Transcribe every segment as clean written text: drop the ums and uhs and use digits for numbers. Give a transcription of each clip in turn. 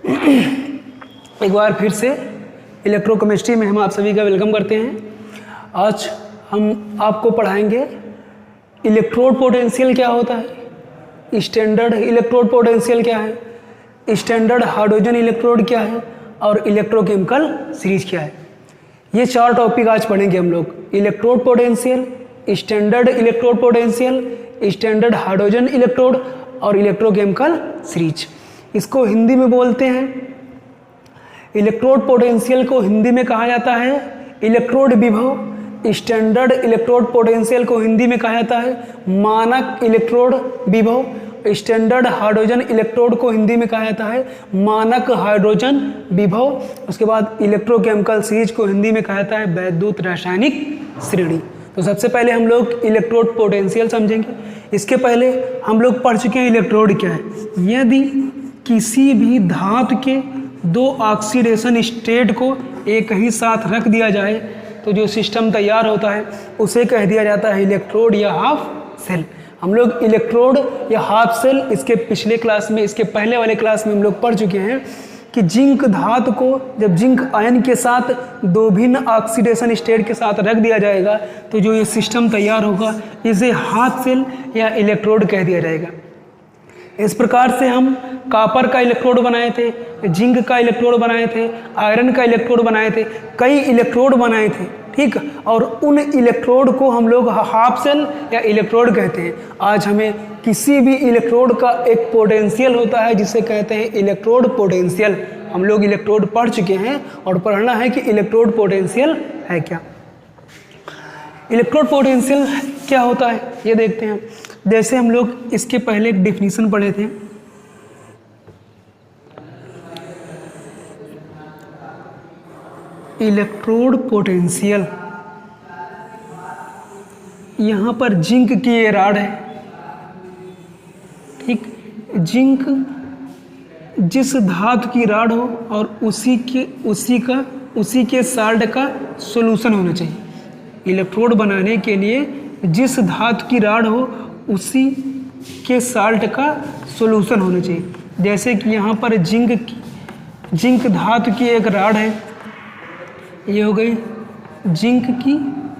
एक बार फिर से इलेक्ट्रोकेमिस्ट्री में हम आप सभी का वेलकम करते हैं। आज हम आपको पढ़ाएंगे इलेक्ट्रोड पोटेंशियल क्या होता है, स्टैंडर्ड इलेक्ट्रोड पोटेंशियल क्या है, स्टैंडर्ड हाइड्रोजन इलेक्ट्रोड क्या है और इलेक्ट्रोकेमिकल सीरीज क्या है। ये चार टॉपिक आज पढ़ेंगे हम लोग। Electrode potential, standard electrode potential, standard hydrogen electrode और इलेक्ट्रोकेमिकल सीरीज। इसको हिंदी में बोलते हैं, इलेक्ट्रोड पोटेंशियल को हिंदी में कहा जाता है इलेक्ट्रोड विभव। स्टैंडर्ड इलेक्ट्रोड पोटेंशियल को हिंदी में कहा जाता है मानक इलेक्ट्रोड विभव। स्टैंडर्ड हाइड्रोजन इलेक्ट्रोड को हिंदी में कहा जाता है मानक हाइड्रोजन विभव। उसके बाद इलेक्ट्रोकेमिकल सीरीज को हिंदी में कहा जाता है वैद्युत रासायनिक श्रेणी। तो सबसे पहले हम लोग इलेक्ट्रोड पोटेंशियल समझेंगे। इसके पहले हम लोग पढ़ चुके हैं इलेक्ट्रोड क्या है। यदि किसी भी धातु के दो ऑक्सीडेशन स्टेट को एक ही साथ रख दिया जाए तो जो सिस्टम तैयार होता है उसे कह दिया जाता है इलेक्ट्रोड या हाफ सेल। हम लोग इलेक्ट्रोड या हाफ सेल इसके पिछले क्लास में, इसके पहले वाले क्लास में हम लोग पढ़ चुके हैं कि जिंक धातु को जब जिंक आयन के साथ दो भिन्न ऑक्सीडेशन स्टेट के साथ रख दिया जाएगा तो जो ये सिस्टम तैयार होगा इसे हाफ सेल या इलेक्ट्रोड कह दिया जाएगा। इस प्रकार से हम कॉपर का इलेक्ट्रोड बनाए थे, जिंक का इलेक्ट्रोड बनाए थे, आयरन का इलेक्ट्रोड बनाए थे, कई इलेक्ट्रोड बनाए थे, ठीक। और उन इलेक्ट्रोड को हम लोग हाफ सेल या इलेक्ट्रोड कहते हैं। आज हमें किसी भी इलेक्ट्रोड का एक पोटेंशियल होता है जिसे कहते हैं इलेक्ट्रोड पोटेंशियल। हम लोग इलेक्ट्रोड पढ़ चुके हैं और पढ़ना है कि इलेक्ट्रोड पोटेंशियल है क्या। इलेक्ट्रोड पोटेंशियल क्या होता है ये देखते हैं। जैसे हम लोग इसके पहले एक डेफिनेशन पढ़े थे, इलेक्ट्रोड पोटेंशियल। यहाँ पर जिंक की ये राड है, ठीक। जिंक जिस धातु की राड हो और उसी के साल्ट का सॉल्यूशन होना चाहिए। इलेक्ट्रोड बनाने के लिए जिस धातु की राड हो उसी के साल्ट का सॉल्यूशन होना चाहिए। जैसे कि यहाँ पर जिंक धातु की एक राड है, ये हो गई जिंक की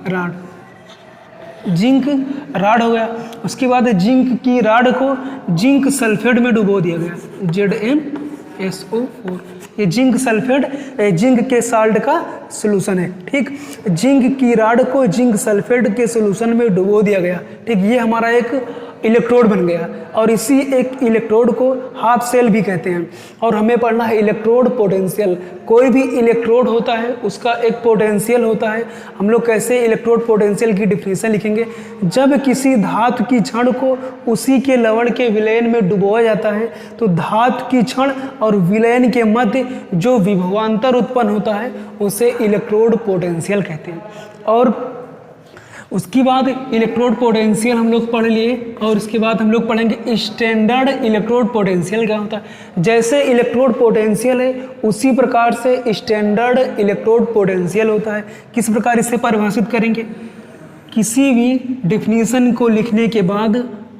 राड, जिंक राड हो गया। उसके बाद जिंक की राड को जिंक सल्फेट में डुबो दिया गया, ZnSO4। ये जिंक सल्फेट जिंक के साल्ट का सॉल्यूशन है, ठीक। जिंक की राड को जिंक सल्फेट के सॉल्यूशन में डुबो दिया गया, ठीक। ये हमारा एक इलेक्ट्रोड बन गया और इसी एक इलेक्ट्रोड को हाफ सेल भी कहते हैं। और हमें पढ़ना है इलेक्ट्रोड पोटेंशियल। कोई भी इलेक्ट्रोड होता है उसका एक पोटेंशियल होता है। हम लोग कैसे इलेक्ट्रोड पोटेंशियल की डिफिनेशन लिखेंगे, जब किसी धातु की छड़ को उसी के लवण के विलयन में डुबोया जाता है तो धातु की छड़ और विलयन के मध्य जो विभवांतर उत्पन्न होता है उसे इलेक्ट्रोड पोटेंशियल कहते हैं। और उसके बाद इलेक्ट्रोड पोटेंशियल हम लोग पढ़ लिए और उसके बाद हम लोग पढ़ेंगे स्टैंडर्ड इलेक्ट्रोड पोटेंशियल क्या होता है। जैसे इलेक्ट्रोड पोटेंशियल है उसी प्रकार से स्टैंडर्ड इलेक्ट्रोड पोटेंशियल होता है। किस प्रकार इसे परिभाषित करेंगे, किसी भी डिफिनीशन को लिखने के बाद,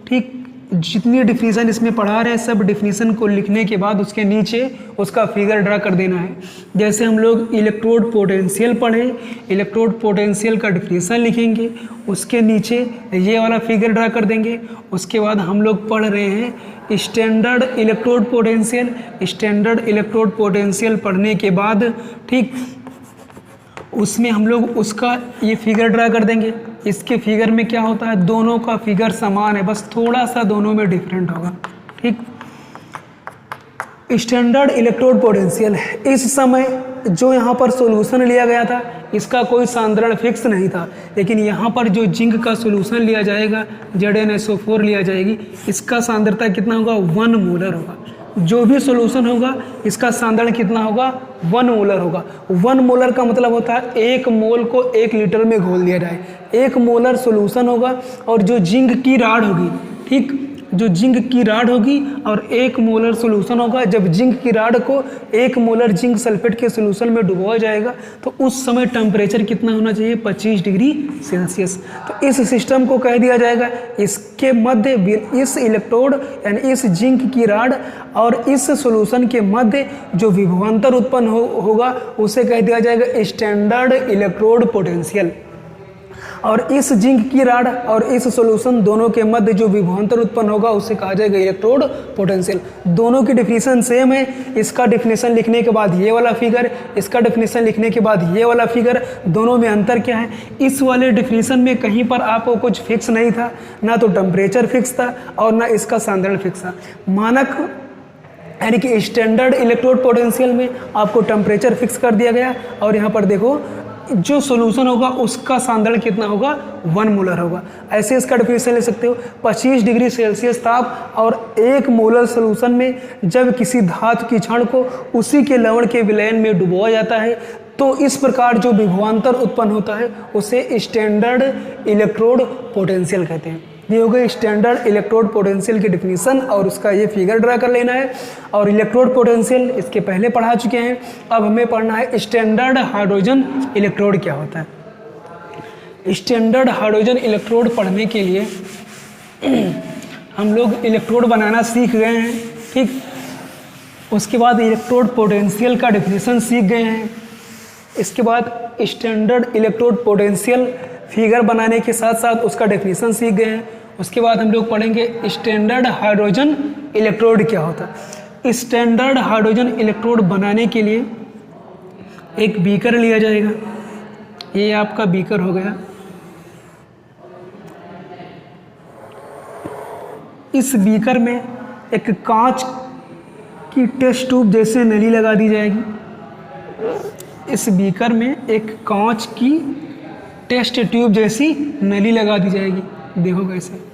ठीक, जितनी डिफिनीशन इसमें पढ़ा रहे हैं सब डिफिनीशन को लिखने के बाद उसके नीचे उसका फिगर ड्रा कर देना है। जैसे हम लोग इलेक्ट्रोड पोटेंशियल पढ़े, इलेक्ट्रोड पोटेंशियल का डिफिनीशन लिखेंगे, उसके नीचे ये वाला फिगर ड्रा कर देंगे। उसके बाद हम लोग पढ़ रहे हैं standard electrode potential. Standard electrode potential पढ़ने के बाद, ठीक, उसमें हम लोग उसका ये फिगर ड्रा कर देंगे। इसके फिगर में क्या होता है, दोनों का फिगर समान है, बस थोड़ा सा दोनों में डिफरेंट होगा, ठीक। स्टैंडर्ड इलेक्ट्रोड पोटेंशियल, इस समय जो यहाँ पर सॉल्यूशन लिया गया था इसका कोई सांद्रण फिक्स नहीं था, लेकिन यहाँ पर जो जिंक का सॉल्यूशन लिया जाएगा ZnSO4 लिया जाएगी, इसका सांद्रता कितना होगा, 1 मोलर होगा। जो भी सॉल्यूशन होगा इसका सांद्रण कितना होगा, 1 मोलर होगा। 1 मोलर का मतलब होता है 1 मोल को 1 लीटर में घोल दिया जाए। 1 मोलर सॉल्यूशन होगा और जो जिंक की राड होगी, ठीक, जो जिंक की राड होगी और 1 मोलर सोल्यूशन होगा। जब जिंक की राड को 1 मोलर जिंक सल्फेट के सोल्यूशन में डुबोया जाएगा तो उस समय टेम्परेचर कितना होना चाहिए, 25 डिग्री सेल्सियस। तो इस सिस्टम को कह दिया जाएगा, इसके मध्य इस इलेक्ट्रोड यानी इस जिंक की राड और इस सोल्यूशन के मध्य जो विभवांतर उत्पन्न होगा उसे कह दिया जाएगा स्टैंडर्ड इलेक्ट्रोड पोटेंशियल। और इस जिंक की राड और इस सॉल्यूशन दोनों के मध्य जो विभवांतर उत्पन्न होगा उसे कहा जाएगा इलेक्ट्रोड पोटेंशियल। दोनों की डेफिनेशन सेम है। इसका डेफिनेशन लिखने के बाद ये वाला फिगर, इसका डेफिनेशन लिखने के बाद ये वाला फिगर, दोनों में अंतर क्या है? इस वाले डेफिनेशन में कहीं पर आपको कुछ फिक्स नहीं था, ना तो टेम्परेचर फिक्स था और ना इसका सांद्रण फिक्स था। मानक यानी कि स्टैंडर्ड इलेक्ट्रोड पोटेंशियल में आपको टेम्परेचर फिक्स कर दिया गया और यहाँ पर देखो जो सॉल्यूशन होगा उसका सांद्रण कितना होगा, 1 मोलर होगा। ऐसे इसका डेफिनेशन ले सकते हो, 25 डिग्री सेल्सियस ताप और 1 मोलर सॉल्यूशन में जब किसी धातु की क्षण को उसी के लवण के विलयन में डुबोया जाता है तो इस प्रकार जो विभवांतर उत्पन्न होता है उसे स्टैंडर्ड इलेक्ट्रोड पोटेंशियल कहते हैं। ये हो गई स्टैंडर्ड इलेक्ट्रोड पोटेंशियल की डिफिनीशन और उसका ये फिगर ड्रा कर लेना है। और इलेक्ट्रोड पोटेंशियल इसके पहले पढ़ा चुके हैं, अब हमें पढ़ना है स्टैंडर्ड हाइड्रोजन इलेक्ट्रोड क्या होता है। स्टैंडर्ड हाइड्रोजन इलेक्ट्रोड पढ़ने के लिए हम लोग इलेक्ट्रोड बनाना सीख गए हैं, ठीक। उसके बाद इलेक्ट्रोड पोटेंशियल का डिफिनीशन सीख गए हैं। इसके बाद स्टैंडर्ड इलेक्ट्रोड पोटेंशियल फिगर बनाने के साथ साथ उसका डेफिनेशन सीख गए हैं। उसके बाद हम लोग पढ़ेंगे स्टैंडर्ड हाइड्रोजन इलेक्ट्रोड क्या होता है। स्टैंडर्ड हाइड्रोजन इलेक्ट्रोड बनाने के लिए एक बीकर लिया जाएगा, ये आपका बीकर हो गया। इस बीकर में एक कांच की टेस्ट ट्यूब जैसे नली लगा दी जाएगी। इस बीकर में एक कांच की टेस्ट ट्यूब जैसी नली लगा दी जाएगी, देखो कैसे।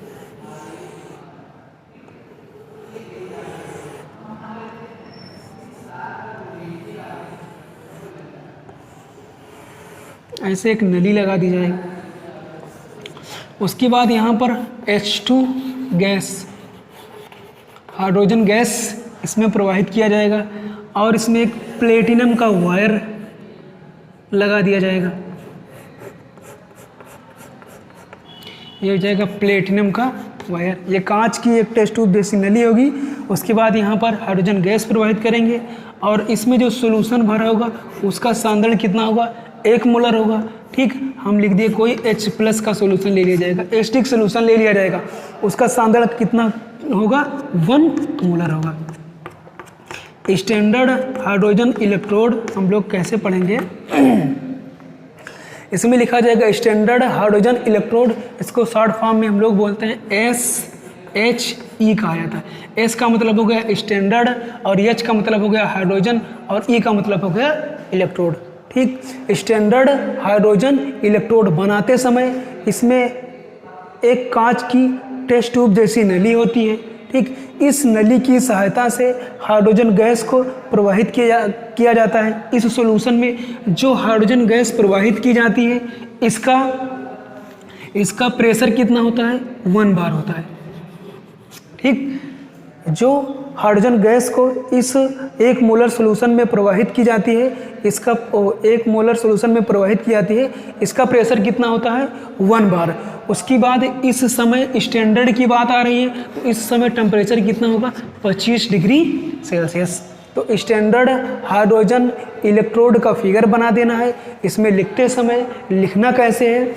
ऐसे एक नली लगा दी जाएगी। उसके बाद यहाँ पर H2 गैस, हाइड्रोजन गैस इसमें प्रवाहित किया जाएगा और इसमें एक प्लेटिनम का वायर लगा दिया जाएगा। ये हो जाएगा प्लेटिनम का वायर। ये कांच की एक टेस्ट ट्यूब जैसी नली होगी। उसके बाद यहाँ पर हाइड्रोजन गैस प्रवाहित करेंगे और इसमें जो सोल्यूशन भरा होगा उसका सांद्रण कितना होगा, 1 मोलर होगा, ठीक। हम लिख दिए कोई H+ का सोल्यूशन ले लिया जाएगा, एसिडिक सोल्यूशन ले लिया जाएगा, उसका सांद्रण कितना होगा, 1 मोलर होगा। स्टैंडर्ड हाइड्रोजन इलेक्ट्रोड हम लोग कैसे पढ़ेंगे, इसमें लिखा जाएगा स्टैंडर्ड हाइड्रोजन इलेक्ट्रोड। इसको शॉर्ट फॉर्म में हम लोग बोलते हैं SHE कहा जाता है। S का मतलब हो गया स्टैंडर्ड और H का मतलब हो गया हाइड्रोजन और E का मतलब हो गया इलेक्ट्रोड, ठीक। स्टैंडर्ड हाइड्रोजन इलेक्ट्रोड बनाते समय इसमें एक कांच की टेस्ट ट्यूब जैसी नली होती है, ठीक। इस नली की सहायता से हाइड्रोजन गैस को प्रवाहित किया जाता है। इस सॉल्यूशन में जो हाइड्रोजन गैस प्रवाहित की जाती है इसका प्रेशर कितना होता है, 1 बार होता है, ठीक। जो हाइड्रोजन गैस को इस 1 मोलर सॉल्यूशन में प्रवाहित की जाती है, इसका 1 मोलर सॉल्यूशन में प्रवाहित की जाती है, इसका प्रेशर कितना होता है, 1 बार। उसके बाद इस समय स्टैंडर्ड की बात आ रही है तो इस समय टेम्परेचर कितना होगा, 25 डिग्री सेल्सियस। तो स्टैंडर्ड हाइड्रोजन इलेक्ट्रोड का फिगर बना देना है। इसमें लिखते समय लिखना कैसे है,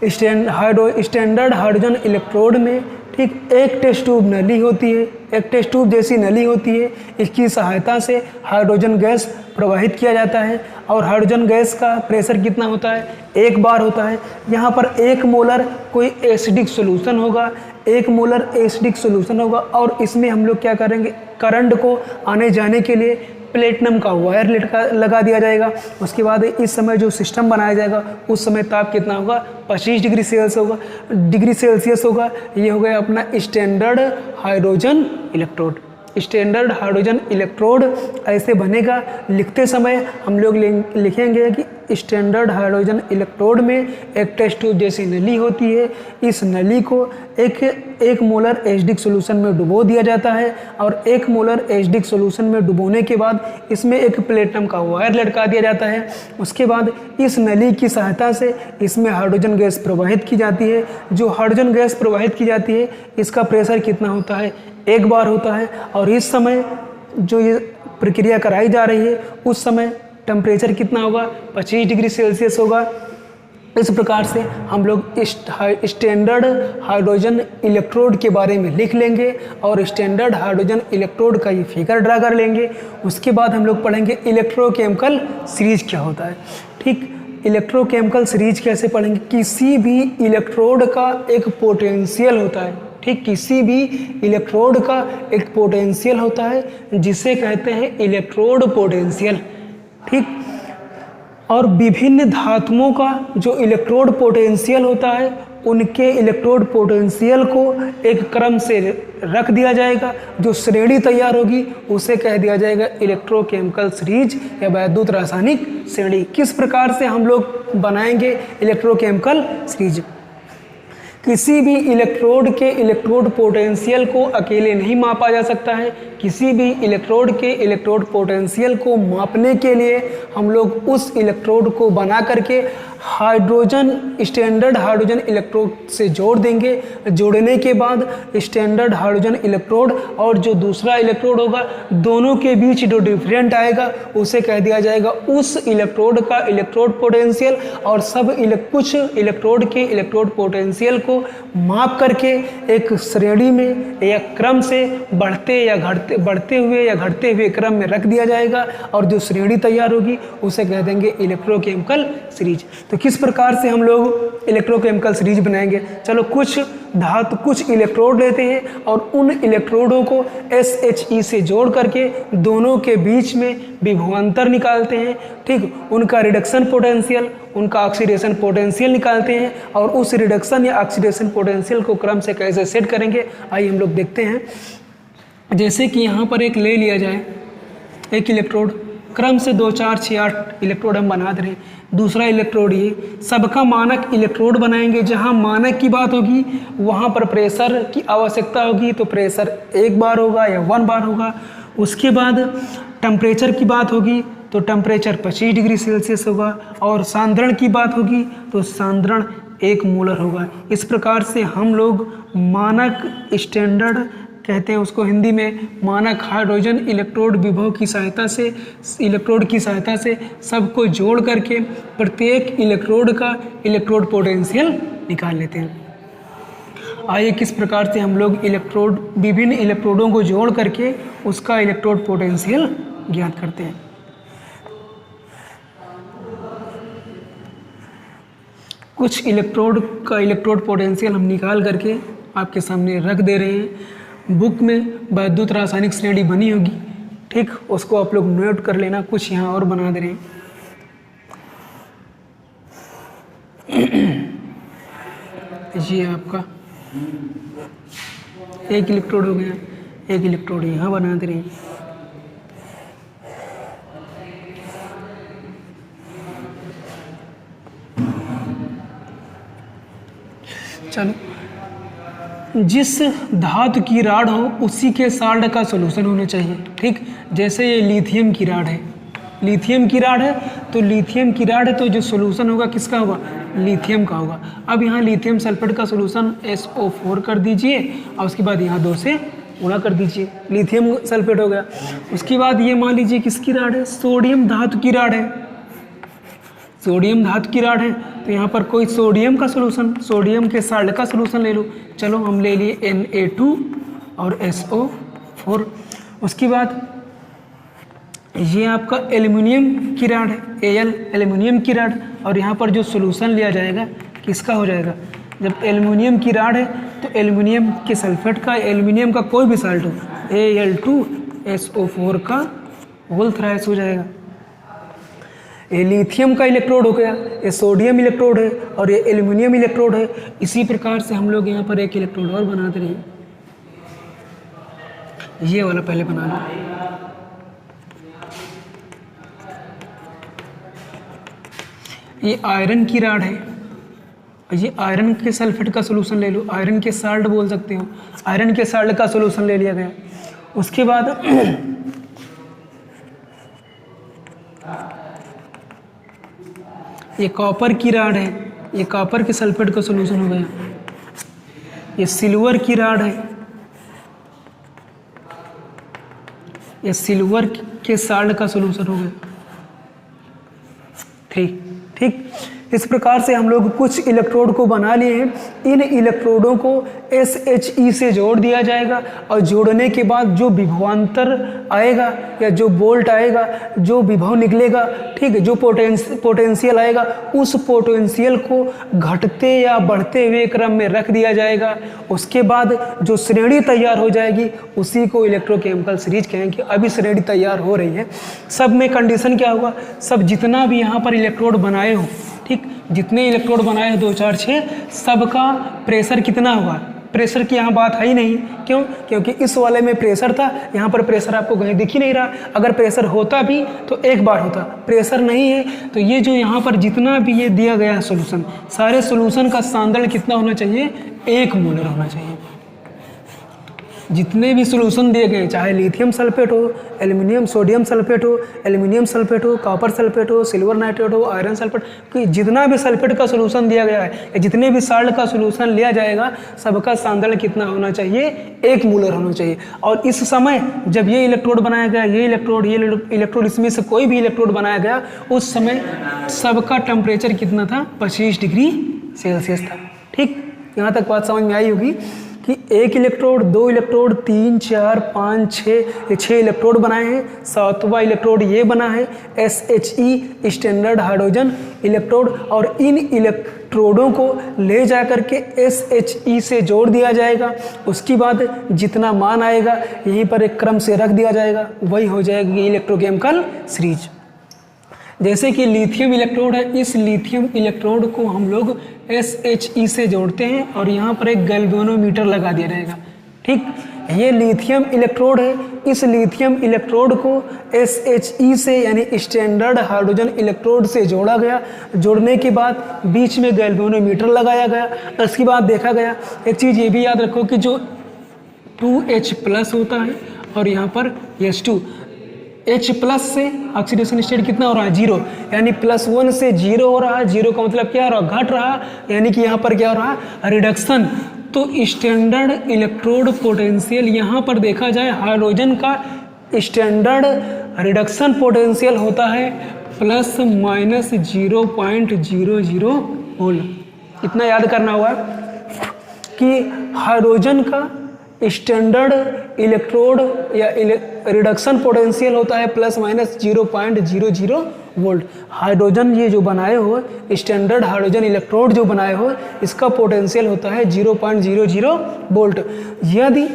स्टैंडर्ड हाइड्रोजन इलेक्ट्रोड में, ठीक, एक टेस्ट ट्यूब नली होती है, एक टेस्ट ट्यूब जैसी नली होती है। इसकी सहायता से हाइड्रोजन गैस प्रवाहित किया जाता है और हाइड्रोजन गैस का प्रेशर कितना होता है, 1 बार होता है। यहाँ पर 1 मोलर कोई एसिडिक सॉल्यूशन होगा, 1 मोलर एसिडिक सॉल्यूशन होगा और इसमें हम लोग क्या करेंगे, करंट को आने जाने के लिए प्लेटिनम का वायर लगा दिया जाएगा। उसके बाद इस समय जो सिस्टम बनाया जाएगा उस समय ताप कितना होगा, 25 डिग्री सेल्सियस होगा। ये हो गया अपना standard hydrogen electrode. Standard hydrogen electrode ऐसे बनेगा। लिखते समय हम लोग लिखेंगे कि स्टैंडर्ड हाइड्रोजन इलेक्ट्रोड में एक टेस्ट ट्यूब जैसी नली होती है। इस नली को एक मोलर एसिडिक सॉल्यूशन में डुबो दिया जाता है और 1 मोलर एसिडिक सॉल्यूशन में डुबोने के बाद इसमें एक प्लेटिनम का वायर लटका दिया जाता है। उसके बाद इस नली की सहायता से इसमें हाइड्रोजन गैस प्रवाहित की जाती है। जो हाइड्रोजन गैस प्रवाहित की जाती है इसका प्रेशर कितना होता है, 1 बार होता है। और इस समय जो ये प्रक्रिया कराई जा रही है उस समय टेम्परेचर कितना होगा, 25 डिग्री सेल्सियस होगा। इस प्रकार से हम लोग स्टैंडर्ड हाइड्रोजन इलेक्ट्रोड के बारे में लिख लेंगे और स्टैंडर्ड हाइड्रोजन इलेक्ट्रोड का ये फिगर ड्रा कर लेंगे। उसके बाद हम लोग पढ़ेंगे इलेक्ट्रोकेमिकल सीरीज क्या होता है। ठीक, इलेक्ट्रोकेमिकल सीरीज कैसे पढ़ेंगे, किसी भी इलेक्ट्रोड का एक पोटेंशियल होता है। ठीक, किसी भी इलेक्ट्रोड का एक पोटेंशियल होता है जिसे कहते हैं इलेक्ट्रोड पोटेंशियल। ठीक, और विभिन्न धातुओं का जो इलेक्ट्रोड पोटेंशियल होता है उनके इलेक्ट्रोड पोटेंशियल को एक क्रम से रख दिया जाएगा। जो श्रेणी तैयार होगी उसे कह दिया जाएगा इलेक्ट्रोकेमिकल सीरीज या वैद्युत रासायनिक श्रेणी। किस प्रकार से हम लोग बनाएंगे इलेक्ट्रोकेमिकल सीरीज, किसी भी इलेक्ट्रोड के इलेक्ट्रोड पोटेंशियल को अकेले नहीं मापा जा सकता है। किसी भी इलेक्ट्रोड के इलेक्ट्रोड पोटेंशियल को मापने के लिए हम लोग उस इलेक्ट्रोड को बना करके हाइड्रोजन स्टैंडर्ड हाइड्रोजन इलेक्ट्रोड से जोड़ देंगे। जोड़ने के बाद स्टैंडर्ड हाइड्रोजन इलेक्ट्रोड और जो दूसरा इलेक्ट्रोड होगा दोनों के बीच जो डिफरेंट आएगा उसे कह दिया जाएगा उस इलेक्ट्रोड का इलेक्ट्रोड पोटेंशियल। और कुछ इलेक्ट्रोड के इलेक्ट्रोड पोटेंशियल को माप करके एक श्रेणी में या क्रम से बढ़ते हुए क्रम में रख दिया जाएगा और जो श्रेणी तैयार होगी उसे कह देंगे इलेक्ट्रोकेमिकल सीरीज। तो किस प्रकार से हम लोग इलेक्ट्रोकेमिकल सीरीज बनाएंगे, चलो कुछ इलेक्ट्रोड लेते हैं और उन इलेक्ट्रोडों को SHE से जोड़ करके दोनों के बीच में विभवांतर निकालते हैं। ठीक, उनका रिडक्शन पोटेंशियल, उनका ऑक्सीडेशन पोटेंशियल निकालते हैं और उस रिडक्शन या ऑक्सीडेशन पोटेंशियल को क्रम से कैसे सेट करेंगे आइए हम लोग देखते हैं। जैसे कि यहाँ पर एक ले लिया जाए एक इलेक्ट्रोड, क्रम से 2, 4, 6, 8 इलेक्ट्रोड हम बना दे रहे हैं। दूसरा इलेक्ट्रोड ये सबका मानक इलेक्ट्रोड बनाएंगे। जहाँ मानक की बात होगी वहाँ पर प्रेशर की आवश्यकता होगी तो प्रेशर 1 बार होगा या 1 बार होगा। उसके बाद टेम्परेचर की बात होगी तो टेम्परेचर 25 डिग्री सेल्सियस होगा और सांद्रण की बात होगी तो सांद्रण 1 मोलर होगा। इस प्रकार से हम लोग मानक स्टैंडर्ड कहते हैं उसको हिंदी में, मानक हाइड्रोजन इलेक्ट्रोड विभव की सहायता से इलेक्ट्रोड की सहायता से सबको जोड़ करके प्रत्येक इलेक्ट्रोड का इलेक्ट्रोड पोटेंशियल निकाल लेते हैं। आइए किस प्रकार से हम लोग विभिन्न इलेक्ट्रोडों को जोड़ करके उसका इलेक्ट्रोड पोटेंशियल ज्ञात करते हैं। कुछ इलेक्ट्रोड का इलेक्ट्रोड पोटेंशियल हम निकाल करके आपके सामने रख दे रहे हैं। बुक में वैद्युत रासायनिक श्रेणी बनी होगी, ठीक, उसको आप लोग नोट कर लेना। कुछ यहाँ और बना दे रहे हैं। ये आपका एक इलेक्ट्रोड हो गया, एक इलेक्ट्रोड यहाँ बना दे रहे हैं। चलो, जिस धातु की राड हो उसी के साल्ट का सॉल्यूशन होना चाहिए। ठीक, जैसे ये लिथियम की राड है, लिथियम की राड है तो लिथियम की राड है तो जो सॉल्यूशन होगा किसका होगा, लिथियम का होगा। अब यहाँ लिथियम सल्फेट का सॉल्यूशन SO4 कर दीजिए और उसके बाद यहाँ 2 से गुणा कर दीजिए, लिथियम सल्फेट हो गया। उसके बाद ये मान लीजिए किसकी राड है, सोडियम धातु की राड है, सोडियम धातु की राड है तो यहाँ पर कोई सोडियम का सॉल्यूशन, सोडियम के साल्ट का सॉल्यूशन ले लो। चलो हम ले लिए Na2 और SO4। उसके बाद ये आपका एल्युमिनियम की राड है, Al एल्युमिनियम की राड, और यहाँ पर जो सॉल्यूशन लिया जाएगा किसका हो जाएगा, जब एल्युमिनियम की राड है तो एल्युमिनियम के सल्फेट का, एल्युमिनियम का कोई भी साल्ट हो, Al2SO4 का होल थ्राइस हो जाएगा। ये लिथियम का इलेक्ट्रोड हो गया, ये सोडियम इलेक्ट्रोड है और ये एल्युमिनियम इलेक्ट्रोड है। इसी प्रकार से हम लोग यहाँ पर एक इलेक्ट्रोड और बना दे रहे हैं। ये वाला पहले बना लो। ये आयरन की राड है, ये आयरन के सल्फेट का सोल्यूशन ले लो, आयरन के साल्ट बोल सकते हो, आयरन के साल्ट का सोल्यूशन ले लिया गया। उसके बाद ये कॉपर की राड है, ये कॉपर के सल्फेट का सोल्यूशन हो गया। ये सिल्वर की राड है, ये सिल्वर के साल्ट का सोल्यूशन हो गया। ठीक, इस प्रकार से हम लोग कुछ इलेक्ट्रोड को बना लिए हैं। इन इलेक्ट्रोडों को SHE से जोड़ दिया जाएगा और जोड़ने के बाद जो विभवांतर आएगा या जो वोल्ट आएगा, जो विभव निकलेगा, ठीक है, जो पोटेंशियल आएगा, उस पोटेंशियल को घटते या बढ़ते हुए क्रम में रख दिया जाएगा। उसके बाद जो श्रेणी तैयार हो जाएगी उसी को इलेक्ट्रोकेमिकल सीरीज कहेंगे। अभी श्रेणी तैयार हो रही है। सब में कंडीशन क्या होगा, सब जितना भी यहाँ पर इलेक्ट्रोड बनाए हो, ठीक, जितने इलेक्ट्रोड बनाए हैं 2 4 6, सबका प्रेशर कितना होगा। प्रेशर की यहाँ बात है ही नहीं, क्यों? क्योंकि इस वाले में प्रेशर था, यहाँ पर प्रेशर आपको कहीं दिख ही नहीं रहा। अगर प्रेशर होता भी तो एक बार होता, प्रेशर नहीं है तो ये जो यहाँ पर जितना भी ये दिया गया है सोल्यूशन, सारे सोल्यूशन का सांद्रण कितना होना चाहिए, 1 मोलर होना चाहिए। जितने भी सोल्यूशन दिए गए, चाहे लिथियम सल्फेट हो, एल्यूमिनियम सोडियम सल्फेट हो, एल्यूमिनियम सल्फेट हो, कॉपर सल्फेट हो, सिल्वर नाइट्रेट हो, आयरन सल्फेट, कि जितना भी सल्फेट का सोल्यूशन दिया गया है या जितने भी साल्ट का सोल्यूशन लिया जाएगा, सबका सांद्रण कितना होना चाहिए, 1 मोलर होना चाहिए। और इस समय जब ये इलेक्ट्रोड बनाया गया, ये इलेक्ट्रोड इसमें से कोई भी इलेक्ट्रोड बनाया गया, उस समय सबका टेम्परेचर कितना था, 25 डिग्री सेल्सियस था। ठीक, यहाँ तक बात समझ में आई होगी कि 1 इलेक्ट्रोड, 2 इलेक्ट्रोड, 3 4 5 6 इलेक्ट्रोड बनाए हैं। 7वां इलेक्ट्रोड ये बना है SHE स्टैंडर्ड हाइड्रोजन इलेक्ट्रोड, और इन इलेक्ट्रोडों को ले जा करके SHE से जोड़ दिया जाएगा। उसके बाद जितना मान आएगा यहीं पर एक क्रम से रख दिया जाएगा, वही हो जाएगी इलेक्ट्रोकेमिकल सीरीज। जैसे कि लिथियम इलेक्ट्रोड है, इस लिथियम इलेक्ट्रोड को हम लोग SHE से जोड़ते हैं और यहाँ पर एक गैल्वेनोमीटर लगा दिया जाएगा। ठीक, ये लिथियम इलेक्ट्रोड है, इस लिथियम इलेक्ट्रोड को SHE से यानी स्टैंडर्ड हाइड्रोजन इलेक्ट्रोड से जोड़ा गया। जोड़ने के बाद बीच में गैल्वेनोमीटर लगाया गया। उसके बाद देखा गया, एक चीज़ ये भी याद रखो कि जो 2H+ होता है और यहाँ पर H2, H+ से ऑक्सीडेशन स्टेट कितना हो रहा है, 0, यानी +1 से 0 हो रहा है। 0 का मतलब क्या हो रहा है, घट रहा, यानी कि यहाँ पर क्या हो रहा है, रिडक्शन। तो स्टैंडर्ड इलेक्ट्रोड पोटेंशियल यहाँ पर देखा जाए, हाइड्रोजन का स्टैंडर्ड रिडक्शन पोटेंशियल होता है ±0.00 वोल्ट। इतना याद करना हुआ कि हाइड्रोजन का स्टैंडर्ड इलेक्ट्रोड या रिडक्शन पोटेंशियल होता है ±0.00 वोल्ट। हाइड्रोजन ये जो बनाए हो, स्टैंडर्ड हाइड्रोजन इलेक्ट्रोड जो बनाए हो, इसका पोटेंशियल होता है 0.00 वोल्ट। यदि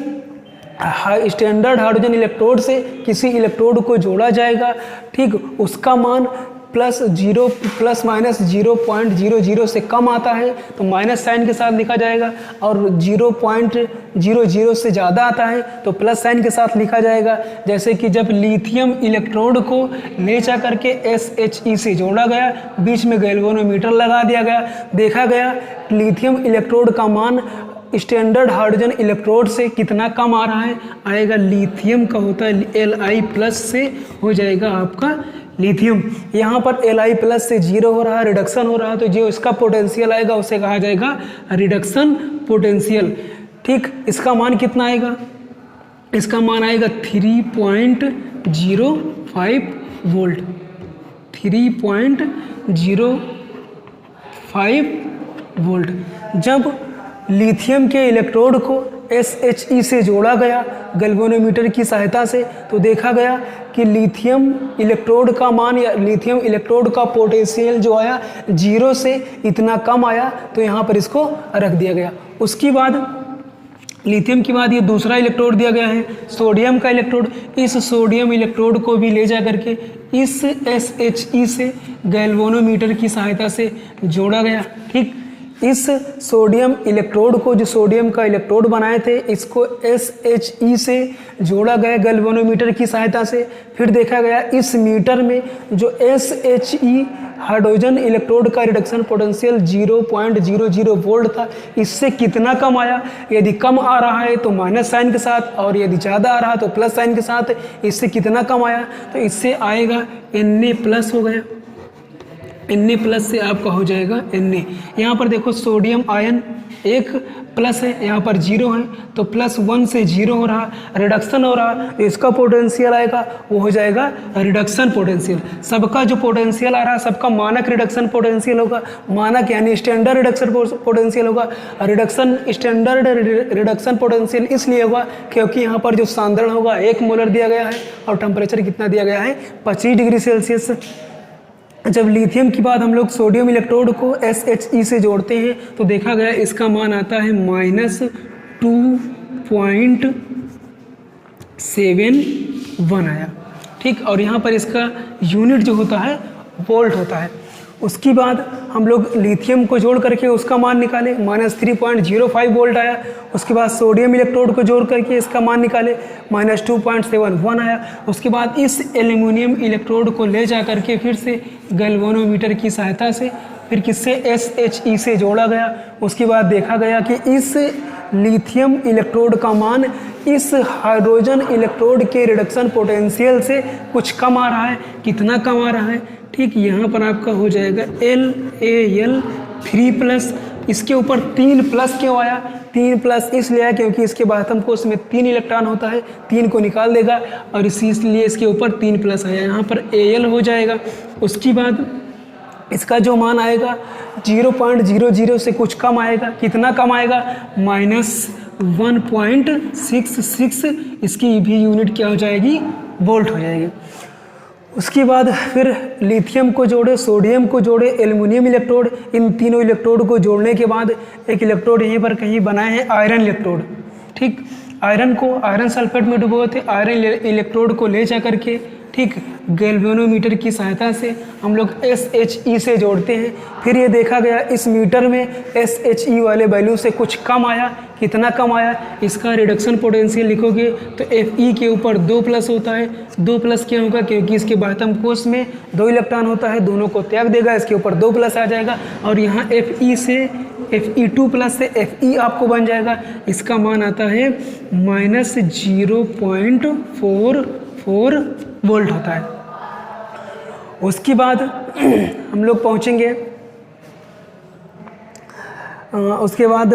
स्टैंडर्ड हाइड्रोजन इलेक्ट्रोड से किसी इलेक्ट्रोड को जोड़ा जाएगा, ठीक, उसका मान ±0.00 से कम आता है तो माइनस साइन के साथ लिखा जाएगा, और 0.00 से ज़्यादा आता है तो प्लस साइन के साथ लिखा जाएगा। जैसे कि जब लिथियम इलेक्ट्रोड को ले जा करके SHE से जोड़ा गया, बीच में गैल्वेनोमीटर लगा दिया गया, देखा गया लिथियम इलेक्ट्रोड का मान स्टैंडर्ड हाइड्रोजन इलेक्ट्रोड से कितना कम आ रहा है, आएगा लिथियम का होता है Li+ से हो जाएगा आपका लिथियम। यहाँ पर Li+ से 0 हो रहा है, रिडक्शन हो रहा है, तो जो इसका पोटेंशियल आएगा उसे कहा जाएगा रिडक्शन पोटेंशियल। ठीक, इसका मान कितना आएगा, इसका मान आएगा 3.05 वोल्ट, 3.05 वोल्ट। जब लिथियम के इलेक्ट्रोड को SHE से जोड़ा गया गैल्वेनोमीटर की सहायता से, तो देखा गया कि लिथियम इलेक्ट्रोड का मान या लिथियम इलेक्ट्रोड का पोटेंशियल जो आया 0 से इतना कम आया, तो यहाँ पर इसको रख दिया गया। उसके बाद लिथियम के बाद ये दूसरा इलेक्ट्रोड दिया गया है सोडियम का इलेक्ट्रोड। इस सोडियम इलेक्ट्रोड को भी ले जा करके इस SHE से गैल्वेनोमीटर की सहायता से जोड़ा गया। ठीक, इस सोडियम इलेक्ट्रोड को, जो सोडियम का इलेक्ट्रोड बनाए थे, इसको SHE से जोड़ा गया गैल्वेनोमीटर की सहायता से। फिर देखा गया इस मीटर में जो SHE हाइड्रोजन इलेक्ट्रोड का रिडक्शन पोटेंशियल 0.00 वोल्ट था, इससे कितना कम आया। यदि कम आ रहा है तो माइनस साइन के साथ, और यदि ज़्यादा आ रहा तो प्लस साइन के साथ। इससे कितना कम आया, तो इससे आएगा Na प्लस हो गया। Na प्लस से आपका हो जाएगा Na। यहाँ पर देखो सोडियम आयन एक प्लस है, यहाँ पर 0 है, तो +1 से 0 हो रहा, रिडक्शन हो रहा, तो इसका पोटेंशियल आएगा वो हो जाएगा रिडक्शन पोटेंशियल। सबका जो पोटेंशियल आ रहा है सबका मानक रिडक्शन पोटेंशियल होगा। मानक यानी स्टैंडर्ड रिडक्शन पोटेंशियल होगा। रिडक्शन स्टैंडर्ड रिडक्शन पोटेंशियल इसलिए होगा क्योंकि यहाँ पर जो सांद्रण होगा 1 मोलर दिया गया है और टेम्परेचर कितना दिया गया है 25 डिग्री सेल्सियस। जब लिथियम की बात हम लोग सोडियम इलेक्ट्रोड को SHE से जोड़ते हैं तो देखा गया इसका मान आता है -2.71 आया, ठीक। और यहाँ पर इसका यूनिट जो होता है वोल्ट होता है। उसके बाद हम लोग लिथियम को जोड़ करके उसका मान निकाले, -3.05 वोल्ट आया। उसके बाद सोडियम इलेक्ट्रोड को जोड़ करके इसका मान निकाले, -2.71 आया। उसके बाद इस एल्युमिनियम इलेक्ट्रोड को ले जा करके फिर से गैल्वेनोमीटर की सहायता से फिर किससे SHE से जोड़ा गया। उसके बाद देखा गया कि इस लिथियम इलेक्ट्रोड का मान इस हाइड्रोजन इलेक्ट्रोड के रिडक्शन पोटेंशियल से कुछ कम आ रहा है। कितना कम आ रहा है, ठीक। यहाँ पर आपका हो जाएगा LAl3+। इसके ऊपर 3 प्लस क्यों आया, 3 प्लस इसलिए आया क्योंकि इसके बातम कोष में 3 इलेक्ट्रॉन होता है, 3 को निकाल देगा और इसलिए इसके ऊपर 3 प्लस आया। यहाँ पर Al हो जाएगा। उसके बाद इसका जो मान आएगा 0.00 से कुछ कम आएगा। कितना कम आएगा, -1.66। इसकी भी यूनिट क्या हो जाएगी, वोल्ट हो जाएगी। उसके बाद फिर लिथियम को जोड़े, सोडियम को जोड़े, एल्युमिनियम इलेक्ट्रोड, इन तीनों इलेक्ट्रोड को जोड़ने के बाद एक इलेक्ट्रोड यहीं पर कहीं बनाए हैं आयरन इलेक्ट्रोड, ठीक। आयरन को आयरन सल्फेट में डुबोए थे। आयरन इलेक्ट्रोड को ले जा करके, ठीक, गैल्वेनोमीटर की सहायता से हम लोग SHE से जोड़ते हैं। फिर ये देखा गया इस मीटर में SHE वाले वैल्यू से कुछ कम आया। कितना कम आया, इसका रिडक्शन पोटेंशियल लिखोगे तो Fe के ऊपर 2 प्लस होता है। 2 प्लस क्यों होगा, क्योंकि इसके बाह्यतम कोष में 2 इलेक्ट्रॉन होता है, दोनों को त्याग देगा, इसके ऊपर 2 प्लस आ जाएगा। और यहाँ Fe से Fe2 प्लस से Fe आपको बन जाएगा। इसका मान आता है -0.44 वोल्ट होता है। उसके बाद हम लोग पहुंचेंगे, उसके बाद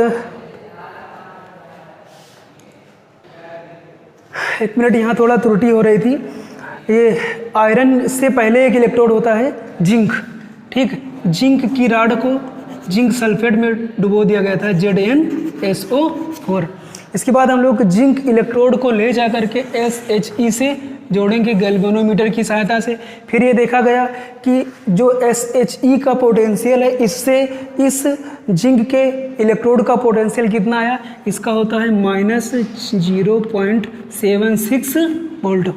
1 मिनट, यहाँ थोड़ा त्रुटि हो रही थी। ये आयरन से पहले एक इलेक्ट्रोड होता है जिंक, ठीक। जिंक की राड को जिंक सल्फेट में डुबो दिया गया था, ZnSO4। इसके बाद हम लोग जिंक इलेक्ट्रोड को ले जा करके SHE से जोड़ेंगे गैल्वेनोमीटर की सहायता से। फिर ये देखा गया कि जो SHE का पोटेंशियल है, इससे इस जिंक के इलेक्ट्रोड का पोटेंशियल कितना आया, इसका होता है -0.76 वोल्ट।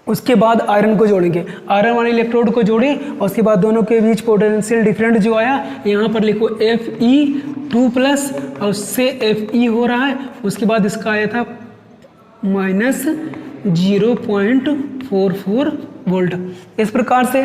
उसके बाद आयरन को जोड़ेंगे, आयरन वाले इलेक्ट्रोड को जोड़े और उसके बाद दोनों के बीच पोटेंशियल डिफरेंट जो आया, यहाँ पर लिखो Fe2+ और उससे Fe हो रहा है। उसके बाद इसका आया था -0.44 वोल्ट। इस प्रकार से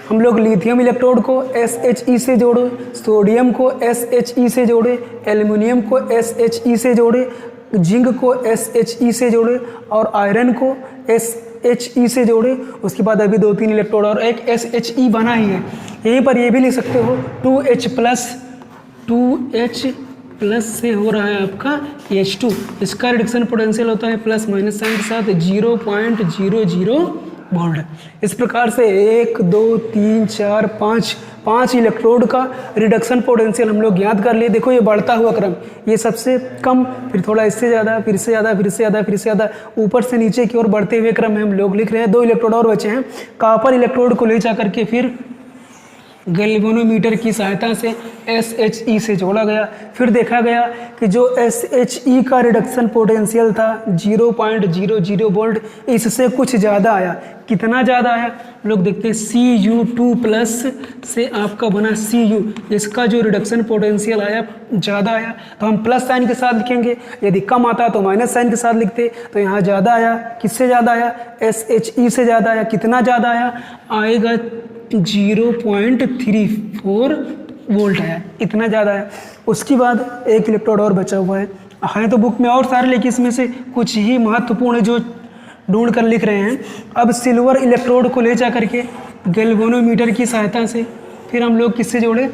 हम लोग लिथियम इलेक्ट्रोड को SHE से जोड़े, सोडियम को SHE से जोड़े, एल्युमिनियम को SHE से जोड़े, जिंक को SHE से जोड़े और आयरन को SHE से जोड़े। उसके बाद अभी 2-3 इलेक्ट्रोड और एक SHE बना ही है। यहीं पर ये भी लिख सकते हो 2H प्लस से हो रहा है आपका H2। इसका रिडक्शन पोटेंशियल होता है प्लस माइनस साइन के साथ 0.00 वोल्ट। इस प्रकार से 1 2 3 4 5 इलेक्ट्रोड का रिडक्शन पोटेंशियल हम लोग याद कर लिए। देखो ये बढ़ता हुआ क्रम, ये सबसे कम, फिर थोड़ा इससे ज़्यादा, फिर से ज़्यादा, फिर से ज़्यादा, फिर से ज़्यादा, ऊपर से नीचे की ओर बढ़ते हुए क्रम में हम लोग लिख रहे हैं। 2 इलेक्ट्रोड और बचे हैं। कॉपर इलेक्ट्रोड को ले जा करके फिर गैल्वेनोमीटर की सहायता से SHE से जोड़ा गया। फिर देखा गया कि जो SHE का रिडक्शन पोटेंशियल था 0.00 वोल्ट, इससे कुछ ज़्यादा आया। कितना ज़्यादा आया लोग देखते हैं, Cu2 प्लस से आपका बना Cu, इसका जो रिडक्शन पोटेंशियल आया ज़्यादा आया तो हम प्लस साइन के साथ लिखेंगे, यदि कम आता तो माइनस साइन के साथ लिखते। तो यहाँ ज़्यादा आया, किससे ज़्यादा आया, SHE से ज़्यादा आया। कितना ज़्यादा आया, आएगा 0.34 वोल्ट आया, इतना ज़्यादा है। उसके बाद एक इलेक्ट्रोड और बचा हुआ है तो बुक में और सारे, लेकिन इसमें से कुछ ही महत्वपूर्ण है जो ढूंढ कर लिख रहे हैं। अब सिल्वर इलेक्ट्रोड को ले जा करके गैल्वेनोमीटर की सहायता से फिर हम लोग किससे जोड़े,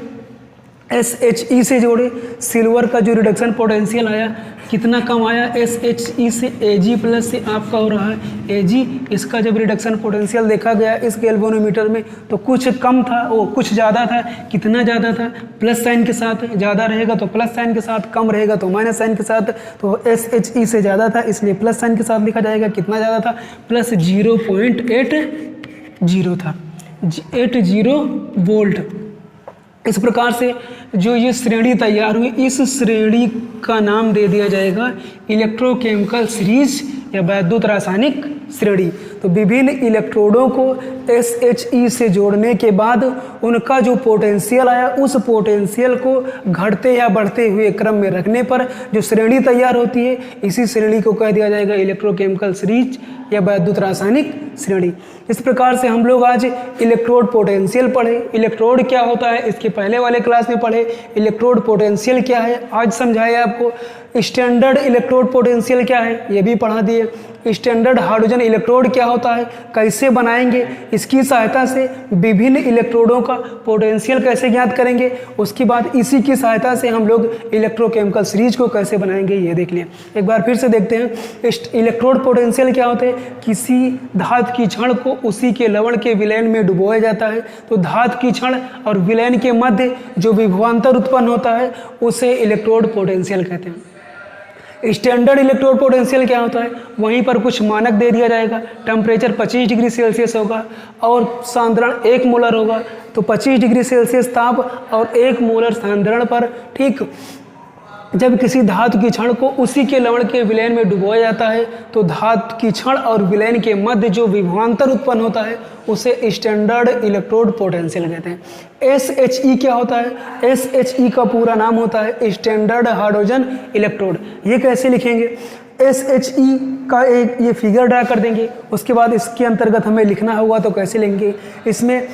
SHE से जोड़े। सिल्वर का जो रिडक्शन पोटेंशियल आया कितना कम आया, SHE से Ag प्लस से आपका हो रहा है Ag। इसका जब रिडक्शन पोटेंशियल देखा गया इस गैल्वेनोमीटर में तो कुछ कम था, वो कुछ ज़्यादा था। कितना ज़्यादा था, प्लस साइन के साथ, ज़्यादा रहेगा तो प्लस साइन के साथ, कम रहेगा तो माइनस साइन के साथ। तो SHE से ज़्यादा था इसलिए प्लस साइन के साथ लिखा जाएगा। कितना ज़्यादा था, प्लस 0.80 था, 80 वोल्ट। इस प्रकार से जो ये श्रेणी तैयार हुई, इस श्रेणी का नाम दे दिया जाएगा इलेक्ट्रोकेमिकल सीरीज या वैद्युत रासायनिक श्रेणी। तो विभिन्न इलेक्ट्रोडों को SHE से जोड़ने के बाद उनका जो पोटेंशियल आया, उस पोटेंशियल को घटते या बढ़ते हुए क्रम में रखने पर जो श्रेणी तैयार होती है, इसी श्रेणी को कह दिया जाएगा इलेक्ट्रोकेमिकल सीरीज या वैद्युत रासायनिक श्रेणी। इस प्रकार से हम लोग आज इलेक्ट्रोड पोटेंशियल पढ़े। इलेक्ट्रोड क्या होता है इसके पहले वाले क्लास में पढ़े, इलेक्ट्रोड पोटेंशियल क्या है आज समझाया आपको। स्टैंडर्ड इलेक्ट्रोड पोटेंशियल क्या है ये भी पढ़ा दिए। स्टैंडर्ड हाइड्रोजन इलेक्ट्रोड क्या होता है, कैसे बनाएंगे, इसकी सहायता से विभिन्न इलेक्ट्रोडों का पोटेंशियल कैसे ज्ञात करेंगे। उसके बाद इसी की सहायता से हम लोग इलेक्ट्रोकेमिकल सीरीज को कैसे बनाएंगे ये देख लिए। एक बार फिर से देखते हैं, इलेक्ट्रोड पोटेंशियल क्या होते हैं, किसी धातु की छड़ को उसी के लवण के विलयन में डुबोया जाता है तो धातु की छड़ और विलयन के मध्य जो विभवांतर उत्पन्न होता है उसे इलेक्ट्रोड पोटेंशियल कहते हैं। स्टैंडर्ड इलेक्ट्रोड पोटेंशियल क्या होता है, वहीं पर कुछ मानक दे दिया जाएगा। टेम्परेचर 25 डिग्री सेल्सियस होगा और सांद्रण 1 मोलर होगा। तो 25 डिग्री सेल्सियस ताप और 1 मोलर सांद्रण पर ठीक जब किसी धातु की छड़ को उसी के लवण के विलयन में डुबोया जाता है तो धातु की छड़ और विलयन के मध्य जो विभवांतर उत्पन्न होता है उसे स्टैंडर्ड इलेक्ट्रोड पोटेंशियल कहते हैं। SHE क्या होता है, SHE का पूरा नाम होता है स्टैंडर्ड हाइड्रोजन इलेक्ट्रोड। ये कैसे लिखेंगे, SHE का एक ये फिगर ड्रा कर देंगे, उसके बाद इसके अंतर्गत हमें लिखना होगा तो कैसे लेंगे। इसमें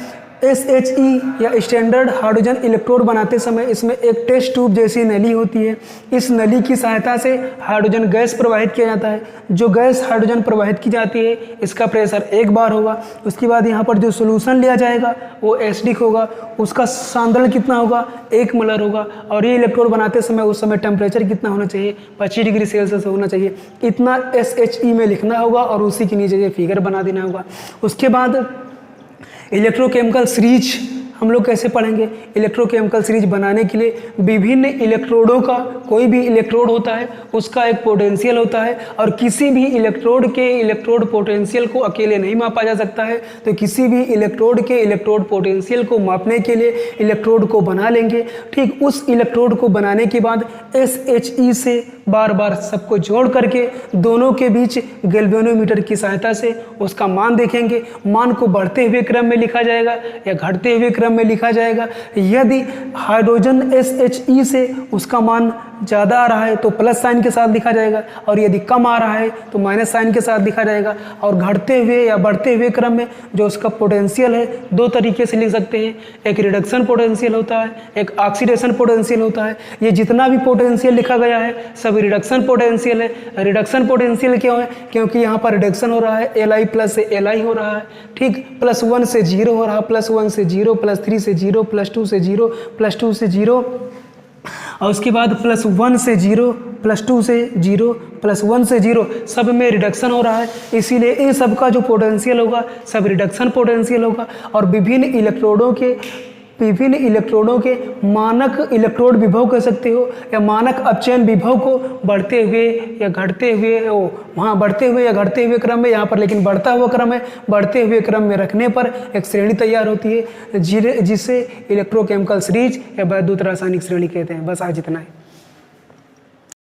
SHE या स्टैंडर्ड हाइड्रोजन इलेक्ट्रोड बनाते समय इसमें एक टेस्ट ट्यूब जैसी नली होती है। इस नली की सहायता से हाइड्रोजन गैस प्रवाहित किया जाता है। जो गैस हाइड्रोजन प्रवाहित की जाती है इसका प्रेशर 1 बार होगा। उसके बाद यहाँ पर जो सोल्यूशन लिया जाएगा वो एसिडिक होगा, उसका सांद्रण कितना होगा, 1 मोलर होगा। और ये इलेक्ट्रोड बनाते समय उस समय टेम्परेचर कितना होना चाहिए, 25 डिग्री सेल्सियस होना चाहिए। इतना SHE में लिखना होगा और उसी के नीचे ये फिगर बना देना होगा। उसके बाद इलेक्ट्रोकेमिकल सीरीज हम लोग कैसे पढ़ेंगे। इलेक्ट्रोकेमिकल सीरीज बनाने के लिए विभिन्न इलेक्ट्रोडों का, कोई भी इलेक्ट्रोड होता है उसका एक पोटेंशियल होता है और किसी भी इलेक्ट्रोड के इलेक्ट्रोड पोटेंशियल को अकेले नहीं मापा जा सकता है। तो किसी भी इलेक्ट्रोड के इलेक्ट्रोड पोटेंशियल को मापने के लिए इलेक्ट्रोड को बना लेंगे। ठीक उस इलेक्ट्रोड को बनाने के बाद SHE से बार बार सबको जोड़ करके दोनों के बीच गैल्वेनोमीटर की सहायता से उसका मान देखेंगे। मान को बढ़ते हुए क्रम में लिखा जाएगा या घटते हुए क्रम में लिखा जाएगा। यदि हाइड्रोजन SHE से उसका मान ज़्यादा आ रहा है तो प्लस साइन के साथ लिखा जाएगा और यदि कम आ रहा है तो माइनस साइन के साथ लिखा जाएगा। और घटते हुए या बढ़ते हुए क्रम में जो उसका पोटेंशियल है 2 तरीके से लिख सकते हैं, एक रिडक्शन पोटेंशियल होता है, एक ऑक्सीडेशन पोटेंशियल होता है। ये जितना भी पोटेंशियल लिखा गया है सब रिडक्शन पोटेंशियल है। रिडक्शन पोटेंशियल क्यों है, क्योंकि यहाँ पर रिडक्शन हो रहा है, Li प्लस से Li हो रहा है। ठीक, +1 से 0 हो रहा है, +1 से 0, +3 से 0, +2 से 0, +2 से 0 और उसके बाद +1 से 0, +2 से 0, +1 से 0, सब में रिडक्शन हो रहा है। इसीलिए इन सब का जो पोटेंशियल होगा सब रिडक्शन पोटेंशियल होगा। और विभिन्न इलेक्ट्रोडों के विभिन्न इलेक्ट्रोडों के मानक इलेक्ट्रोड विभव कह सकते हो, या मानक अपचयन विभव को बढ़ते हुए या घटते हुए, वहाँ बढ़ते हुए या घटते हुए क्रम में, यहाँ पर लेकिन बढ़ता हुआ क्रम है, बढ़ते हुए क्रम में रखने पर एक श्रेणी तैयार होती है जिसे इलेक्ट्रोकेमिकल सीरीज या वैद्युत रासायनिक श्रेणी कहते हैं। बस आज इतना है।